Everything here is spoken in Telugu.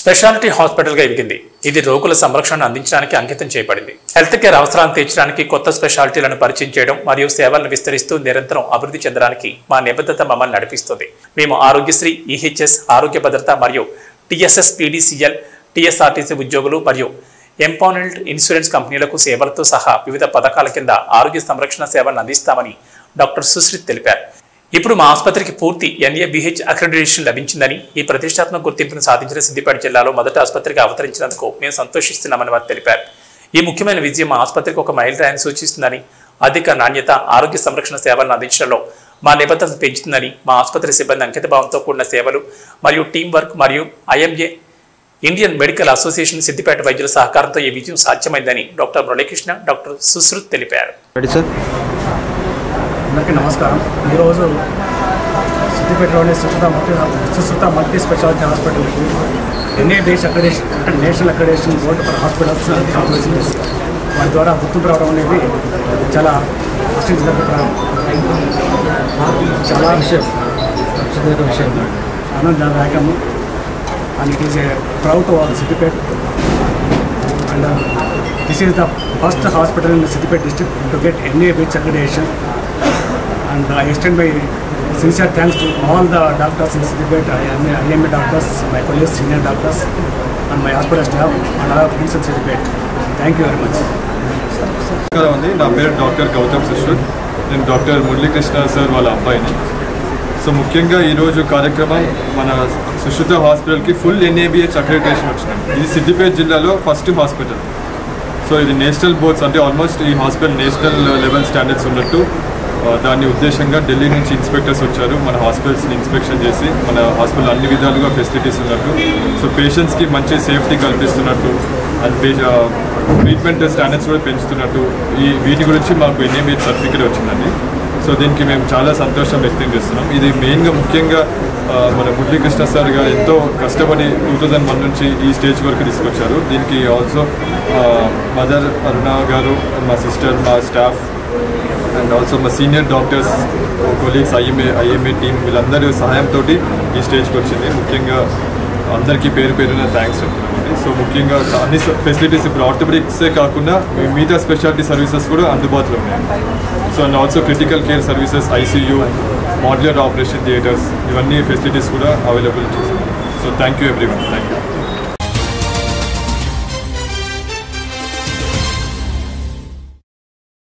స్పెషాలిటీ హాస్పిటల్గా ఎదిగింది. ఇది రోగుల సంరక్షణను అందించడానికి అంకితం చేయబడింది. హెల్త్ కేర్ అవసరాలను తీర్చడానికి కొత్త స్పెషాలిటీలను పరిచయం చేయడం మరియు సేవలను విస్తరిస్తూ నిరంతరం అభివృద్ధి చెందడానికి మా నిబద్ధత మమ్మల్ని నడిపిస్తుంది. మేము ఆరోగ్యశ్రీ, ఈహెచ్ఎస్, ఆరోగ్య భద్రత మరియు టీఎస్ఎస్, పీడీసీఎల్, టీఎస్ఆర్టీసీ ఉద్యోగులు మరియు ఎంపానల్డ్ ఇన్సూరెన్స్ కంపెనీలకు సేవలతో సహా వివిధ పథకాల కింద ఆరోగ్య సంరక్షణ సేవలను అందిస్తామని డాక్టర్ సుశ్రిత్ తెలిపారు. ఇప్పుడు మా ఆసుపత్రికి పూర్తి NABH అక్రెడిటేషన్ లభించిందని, ఈ ప్రతిష్టాత్మక గుర్తింపును సాధించిన సిద్దిపేట జిల్లాలో మొదటి ఆసుపత్రిగా అవతరించినందుకు మేము సంతోషిస్తున్నామని వారు తెలిపారు. ఈ ముఖ్యమైన విజయం మా ఆసుపత్రికి ఒక మైలురాయిని సూచిస్తుందని, అధిక నాణ్యత ఆరోగ్య సంరక్షణ సేవలను అందించడంలో మా నిబద్ధత పెంచుతుందని, మా ఆసుపత్రి సిబ్బంది అంకితభావంతో కూడిన సేవలు మరియు టీం వర్క్ మరియు IMA Indian medical association Siddipet వైద్యుల సహకారంతో ఈ విజయం సాధ్యమైందని డాక్టర్ మురళీకృష్ణ, డాక్టర్ సుశ్రుత్ తెలిపారు. అందరికీ నమస్కారం. ఈరోజు సిద్దిపేటలోని సుశ్రుత మల్టీ స్పెషాలిటీ హాస్పిటల్కి NABH అక్రెడిటేషన్ అంటే national accreditation board for hospitals వారి ద్వారా గుర్తింపు రావడం అనేది చాలా చాలా విషయం ఆనందదాయకము. And it is a proud to all Siddipet. And this is the first hospital in the Siddipet district to get NABH accreditation. And I extend my sincere thanks to all the doctors in Siddipet, IMA doctors, my colleagues, senior doctors, and my hospital staff, and all friends in Siddipet. Thank you very much. నా పేరు డాక్టర్ గౌతమ్ సుశ్రుత్. నేను డాక్టర్ మురళీకృష్ణ సార్ వాళ్ళ అబ్బాయిని. సో ముఖ్యంగా ఈరోజు కార్యక్రమం మన సుశ్రుత హాస్పిటల్కి ఫుల్ NABH అక్రెడిటేషన్ వచ్చింది. ఇది సిద్దిపేట జిల్లాలో ఫస్ట్ హాస్పిటల్. సో ఇది నేషనల్ బోర్డ్స్ అంటే ఆల్మోస్ట్ ఈ హాస్పిటల్ నేషనల్ లెవెల్ స్టాండర్డ్స్ ఉన్నట్టు దాని ఉద్దేశంగా ఢిల్లీ నుంచి ఇన్స్పెక్టర్స్ వచ్చారు మన హాస్పిటల్స్ని ఇన్స్పెక్షన్ చేసి మన హాస్పిటల్ అన్ని విధాలుగా ఫెసిలిటీస్ ఉన్నట్టు, సో పేషెంట్స్కి మంచి సేఫ్టీ కల్పిస్తున్నట్టు అండ్ ట్రీట్మెంట్ స్టాండర్డ్స్ కూడా పెంచుతున్నట్టు వీటి గురించి మాకు NABH సర్టిఫికేట్ వచ్చిందండి. సో దీనికి మేము చాలా సంతోషం వ్యక్తం చేస్తున్నాం. ఇది మెయిన్గా ముఖ్యంగా మన మురళీకృష్ణ సార్గా ఎంతో కష్టపడి 2001 నుంచి ఈ స్టేజ్ వరకు తీసుకొచ్చారు. దీనికి ఆల్సో మదర్ అరుణ గారు, మా సిస్టర్, మా స్టాఫ్ అండ్ ఆల్సో మా senior doctors, colleagues, IMA team వీళ్ళందరి సహాయంతో ఈ స్టేజ్కి వచ్చింది. ముఖ్యంగా అందరికీ పేరు పేరున థ్యాంక్స్ చెప్తున్నామండి. సో ముఖ్యంగా అన్ని ఫెసిలిటీస్ ఇప్పుడు ఆర్థోపెడిక్సే కాకుండా మిగతా స్పెషాలిటీ సర్వీసెస్ కూడా అందుబాటులో ఉన్నాయి. So and also critical care services, ICU, modular operation theatres, ఇవన్నీ ఫెసిలిటీస్ కూడా అవైలబుల్ చేస్తున్నాం. So thank you everyone. Thank you.